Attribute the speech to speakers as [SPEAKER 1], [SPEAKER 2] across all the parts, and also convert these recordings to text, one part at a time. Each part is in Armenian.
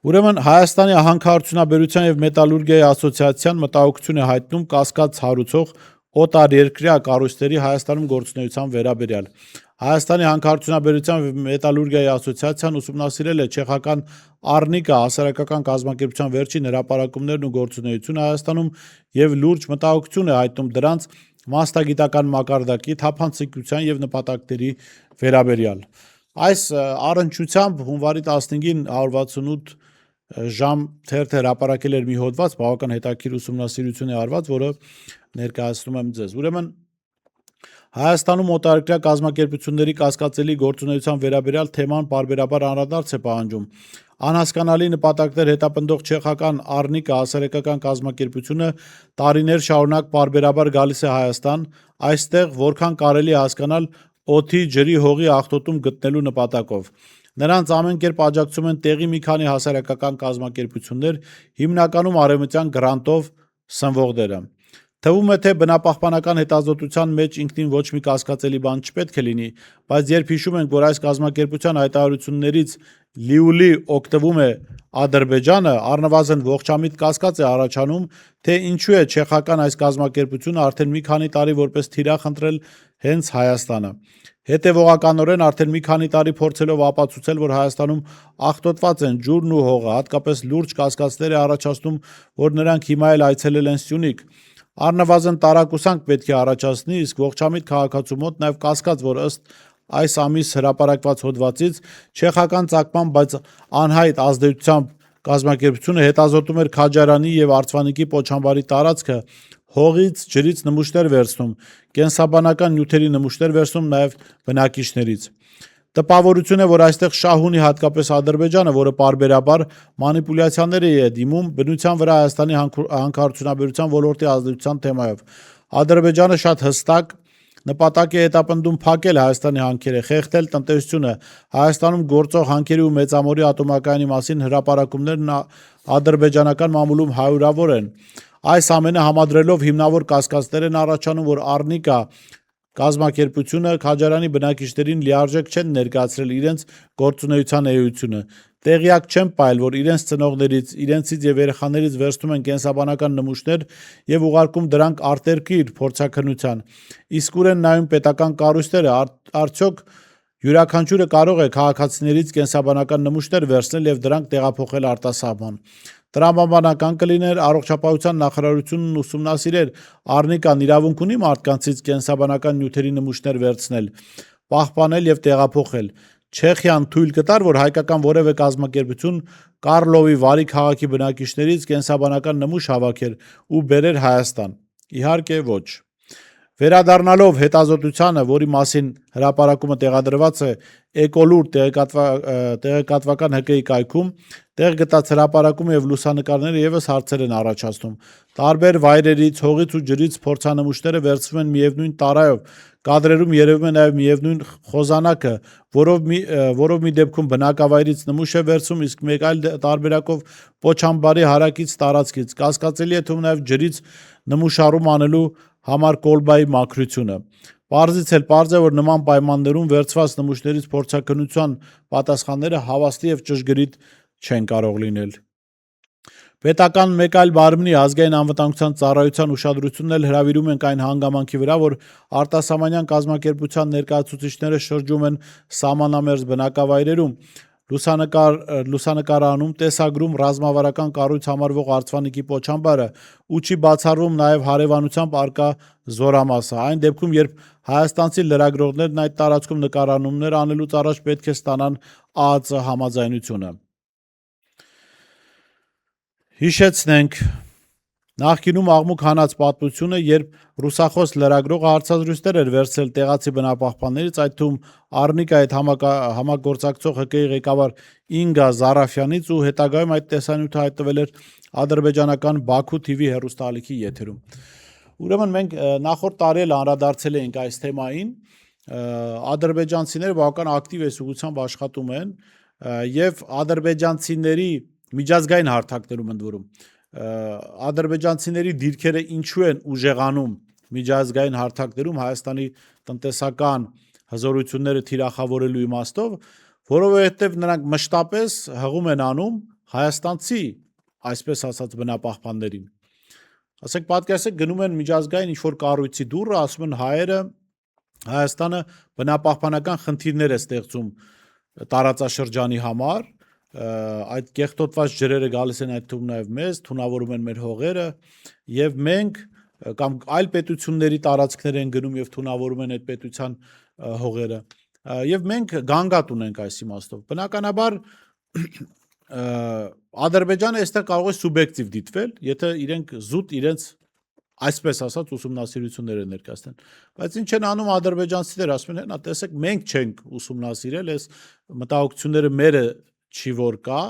[SPEAKER 1] Ուրեմն Հայաստանի Հանքարդյունաբերության եւ Մետալուրգիայի ասոցիացիան մտահոգություն է հայտնում կասկած հարուցող օտարերկրյա կառույցների Հայաստանում գործունեության վերաբերյալ։ Հայաստանի Հանքարդյունաբերության եւ Մետալուրգիայի ասոցիացիան ուսումնասիրել է չեխական Արնիկա հասարակական կազմակերպության վերջին հրապարակումներն ու գործունեությունը Հայաստանում եւ լուրջ մտահոգություն է հայտնում դրանց մասնագիտական մակարդակի, թափանցիկության եւ նպատակների վերաբերյալ։ Այս առնչությամբ հունվարի 15-ին 168 ժամ թերթը հրապարակել էր մի հոդված, բավական հետաքրքիր ուսումնասիրություն է արված, որը ներկայացնում եմ ձեզ։ Ուրեմն Հայաստանում օտարերկրյա կազմակերպությունների կասկածելի գործունեության վերաբերյալ թեման պարբերաբար անդրադարձ է պահանջում։ Անհասկանալի նպատակներ հետապնդող չեխական Արնիկա հասարակական կազմակերպությունը տարիներ շարունակ պարբերաբար գալիս է Հայաստան, այստեղ որքան կարելի է հասկանալ օդի, ջրի, հողի աղտոտում գտնելու նպատակով։ Նրանց ամեն կերպ աջակցում են տեղի մի քանի հասարակական կազմակերպություններ, հիմնականում արևմտյան գրանտով սնվողները։ Թվում է, թե բնապահպանական հետազոտության մեջ ինքնին ոչ մի կասկածելի բան չպետք է լինի, բայց երբ հիշում ենք, որ այս կազմակերպության հայտարարություններից լիուլի օգտվում է Ադրբեջանը, առնվազն ողջամիտ կասկած է առաջանում, թե ինչու է չեխական այս կազմակերպությունը արդեն մի քանի տարի որպես թիրախ ընտրել հենց Հայաստանը։ Հետևողականորեն արդեն մի քանի տարի փորձելով ապացուցել, որ Հայաստանում աղտոտված են ջուրն ու հողը, հատկապես լուրջ կասկածներ է առաջացնում, որ նրանք հիմա էլ այցելել են Սյունիք։ Առնվազն տարակուսանք պետք է առաջացնի, իսկ ողջամիտ քաղաքացու մոտ նաև կասկած, որ ըստ այս ամիս հրապարակված հոդվածից չեխական ծագման, բայց անհայտ ազդեցությամբ կազմակերպությունը հետազոտում էր Քաջարանի եւ Արցվանիկի պոչամբարի տարածքը, հողից, ջրից նմուշներ վերցնում, կենսաբանական նյութերի նմուշներ վերցնում նաև բնակիչներից։ Տպավորություն է, որ այստեղ շահ ունի հատկապես Ադրբեջանը, որը պարբերաբար մանիպուլյացիաների է դիմում բնության վրա Հայաստանի հանքարդյունաբերության ոլորտի ազդեցության թեմայով։ Ադրբեջանը շատ հստակ նպատակ է հետապնդում փակել Հայաստանի հանքերը, խեղդել տնտեսությունը։ Հայաստանում գործող հանքերի ու մեծամորի ատոմակայանի մասին հրապարակումներն ադրբեջանական մամուլում հարյուրավոր են։ Այս ամենը համադրելով հիմնավոր կասկածներ են առաջանում, որ Արնիկա կազմակերպությունը Քաջարանի բնակիչներին լիարժեք չեն ներկայացրել իրենց գործունեության էությունը։ Տեղյակ չեն պահել, որ իրենց ծնողներից, իրենցից եւ երեխաներից վերցնում են կենսաբանական նմուշներ եւ ուղարկում դրանք արտերկիր փորձաքննության։ Իսկ ուր են նայում պետական կառույցները, արդյոք յուրաքանչյուրը կարող է քաղաքացիներից կենսաբանական նմուշներ վերցնել եւ դրանք տեղափոխել արտասահման։ Տրամաբանական կլիներ առողջապահության նախարարությունն ուսումնասիրեր Արնիկան իրավունք ունի մարդկանցից կենսաբանական նյութերի նմուշներ վերցնել, պահպանել եւ տեղափոխել։ Չեխիան թույլ կտար, որ հայկական որևէ կազմակերպություն Կարլովի վարի քաղաքի բնակիչներից կենսաբանական նմուշ հավաքեր ու բերեր Հայաստան։ Իհարկե ոչ։ Վերադառնալով հետազոտությանը, որի մասին հրապարակումը տեղադրված է Էկոլուր տեղեկատվական ՀԿ-ի կայքում, տեղ գտած հրապարակումը եւ լուսանկարները եւս հարցեր են առաջացնում։ Տարբեր վայրերից, հողից ու ջրից փորձանմուշները վերցվում են միևնույն տարայով, կադրերում երևում է նաեւ միևնույն խոզանակը, որով մի դեպքում բնակավայրից նմուշ է վերցվում, իսկ մեկ այլ տարբերակով Պոչամբարի հարակից տարածքից։ Կասկածելի է թվում նաեւ ջրից նմուշառում անելու համար կոլբայի մաքրությունը։ Պարզից էլ պարզ է, որ նման պայմաններում վերցված նմուշներից փորձաքննության պատասխանները հավաստի եւ ճշգրիտ չեն կարող լինել։ Պետական մեկ այլ բարմնի ազգային անվտանգության ծառայության ուշադրությունն էլ հրավիրում ենք այն հանգամանքի վրա, որ արտասահմանյան կազմակերպության ներկայացուցիչները շրջում են սահմանամերձ բնակավայրերում, լուսանկարանում, տեսագրում ռազմավարական կառույց համարվող Արցվանիկի պոչամբարը ու չի բացառվում նաև հարևանությամբ առկա զորամասը։ Այն դեպքում, երբ հայաստանցի լրագրողներն այդ տարածքում նկարանումներ անելուց առաջ պետք է ստանան ԱԱԾ համաձայնությունը։ Հիշեցնենք, նախկինում աղմուկ հանած պատմությունը, երբ ռուսախոս լրագրողը հարցազրույցներ էր վերցրել տեղացի բնապահպաններից, այդ թվում Արնիկայի հետ համագործակցող ՀԿ-ի ղեկավար Ինգա Զարաֆյանից ու հետագայում այդ տեսանյութը հայտնվել էր ադրբեջանական Բաքու TV հեռուստաալիքի եթերում։ Ուրեմն մենք նախորդ տարի էլ անդրադարձել էինք այս թեմային, ադրբեջանցիները բավական ակտիվ այս ուղղությամբ աշխատում են եւ ադրբեջանցիների միջազգային հարթակներում ընդ որում ադրբեջանցիների դիրքերը ինչու են ուժեղանում միջազգային հարթակներում Հայաստանի տնտեսական հզորությունները թիրախավորելու իմաստով, որովհետև նրանք մշտապես հղում են անում հայաստանցի, այսպես ասած, բնապահպաններին։ Ասենք պատկերացեք գնում են միջազգային ինչ-որ կառույցի դուռը, ասում են հայերը Հայաստանը բնապահպանական խնդիրներ է ստեղծում տարածաշրջանի համար, այդ կեղտոտված ջրերը գալիս են այդ թվում նաև մեզ, թունավորում են մեր հողերը եւ մենք կամ այլ պետությունների տարածքներ են գնում եւ թունավորում են այդ պետության հողերը եւ մենք գանգատ ունենք այս իմաստով։ Բնականաբար Ադրբեջանը այստեղ կարող է սուբյեկտիվ դիտվել, եթե իրենք զուտ իրենց այսպես ասած ուսումնասիրությունները ներկայացնեն, բայց ինչ են անում ադրբեջանցիները, ասում են, հա, տեսեք, մենք չենք ուսումնասիրել, այս մտահոգությունները մերը չի որ կա,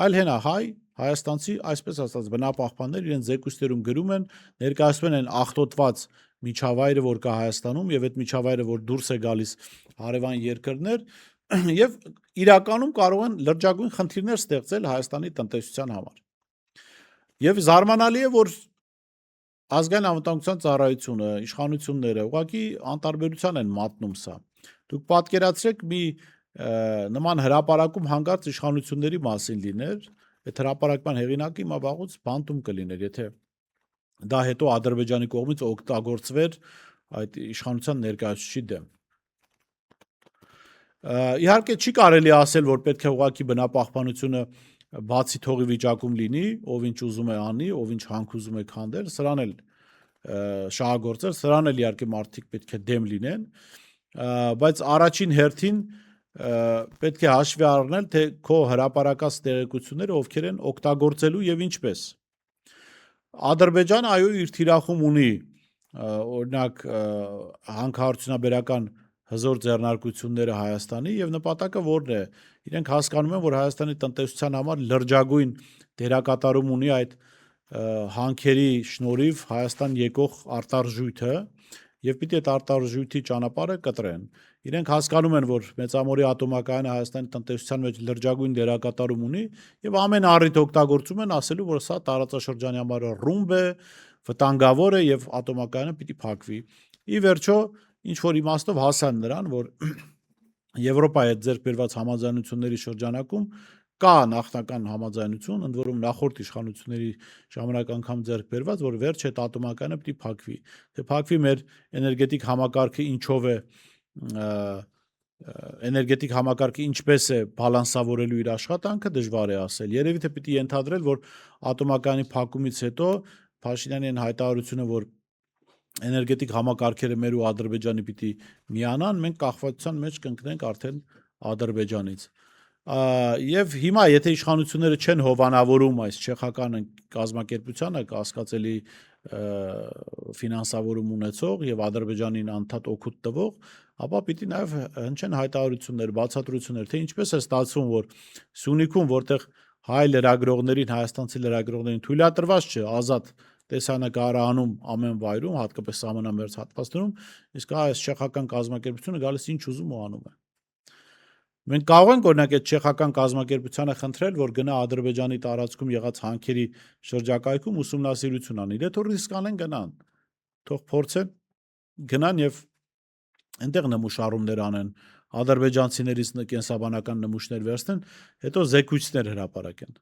[SPEAKER 1] այլ հենա հայաստանցի, այսպես ասած, բնապահպաններ իրենց զեկույցներում գրում են, ներկայացնում են աղտոտված միջավայրը, որ կա Հայաստանում, եւ այդ միջավայրը, որ դուրս է գալիս հարևան երկրներ, եւ իրականում կարող են լրջագույն խնդիրներ ստեղծել Հայաստանի տնտեսության համար։ Եվ զարմանալի է, որ Ազգային անվտանգության ծառայությունը, իշխանությունները ուղղակի անտարբերության են մատնում սա։ Դուք պատկերացրեք մի նման հրապարակում հանկարծ իշխանությունների մասին լիներ, այդ հրապարակման հեղինակը հիմա վաղուց բանտում կլիներ, եթե դա հետո Ադրբեջանի կողմից օգտագործվեր այդ իշխանության ներկայացուցիչի դեմ։ Իհարկե չի կարելի ասել, որ պետք է ուղղակի բնապահպանությունը բացի թողի վիճակում լինի, ով ինչ ուզում է անի, ով ինչ հանք ուզում է քանդել, սրան էլ շահագործել, սրան էլ իհարկե մարդիկ պետք է դեմ լինեն, բայց առաջին հերթին պետք է հաշվի առնել, թե քո հրապարակած տեղեկությունները ովքեր են օգտագործելու եւ ինչպես։ Ադրբեջանը այո իր թիրախում ունի օրինակ հանքարդյունաբերական հզոր ձեռնարկությունները Հայաստանի եւ նպատակը որն է։ Իրենք հասկանում են, որ Հայաստանի տնտեսության համար լրջագույն դերակատարում ունի այդ հանքերի շնորհիվ Հայաստան եկող արտարժույթը եւ պիտի այդ արտարժույթի ճանապարհը կտրեն։ Իրենք հասկանում են, որ Մեծամորի ատոմակայանը Հայաստանի տնտեսության մեջ լրջագույն դերակատարում ունի եւ ամեն առիթ օգտագործում են ասելու, որ սա տարածաշրջանի համար ռումբ է, վտանգավոր է եւ ատոմակայանը պիտի փակվի։ Ի վերջո ինչ որ իմաստով հասան նրան, որ Եվրոպայի հետ ձեռք բերված համաձայնությունների շրջանակում կա նախնական համաձայնություն, ընդ որում նախորդ իշխանությունների ժամանակ անգամ ձեռք բերված, որ վերջ այդ ատոմակայանը պիտի փակվի։ Թե փակվի մեր էներգետիկ համակարգը ինչով է, էներգետիկ համակարգը ինչպես է բալանսավորելու իր աշխատանքը դժվար է ասել։ Երևի թե պիտի ենթադրել, որ ատոմակայանի փակումից հետո Փաշինյանի այն հայտարարությունը, որ էներգետիկ համակարգերը մեր ու Ադրբեջանի պիտի միանան, մենք կախվածության մեջ կընկնենք արդեն Ադրբեջանից։ Եվ հիմա եթե իշխանությունները չեն հովանավորում այս չեխական կազմակերպությանը կասկածելի ֆինանսավորում ունեցող եւ Ադրբեջանին անդադ օգուտ տվող, ապա պիտի նաեւ հնչեն հայտարարություններ, բացատրություններ, թե ինչպես է ստացվում, որ Սյունիքում, որտեղ հայ լրագրողներին, հայաստանցի լրագրողներին թույլատրված չէ ազատ տեսանկարանում ամեն վայրում, հատկապես սահմանամերձ հատվածներում, իսկ այս չեխական կազմակերպությունը գալիս ինչ ուզում ու անում է։ Մենք կարող ենք օրինակ այդ չեխական կազմակերպությանը խնդրել, որ գնա Ադրբեջանի տարածքում եղած հանքերի շրջակայքում ուսումնասիրություն անի, դե թող ռիսկ անեն գնան, թող փորձեն գնան եւ այնտեղ նմուշառումներ անեն, ադրբեջանցիներից կենսաբանական նմուշներ վերցնեն, հետո զեկույցներ հրապարակեն։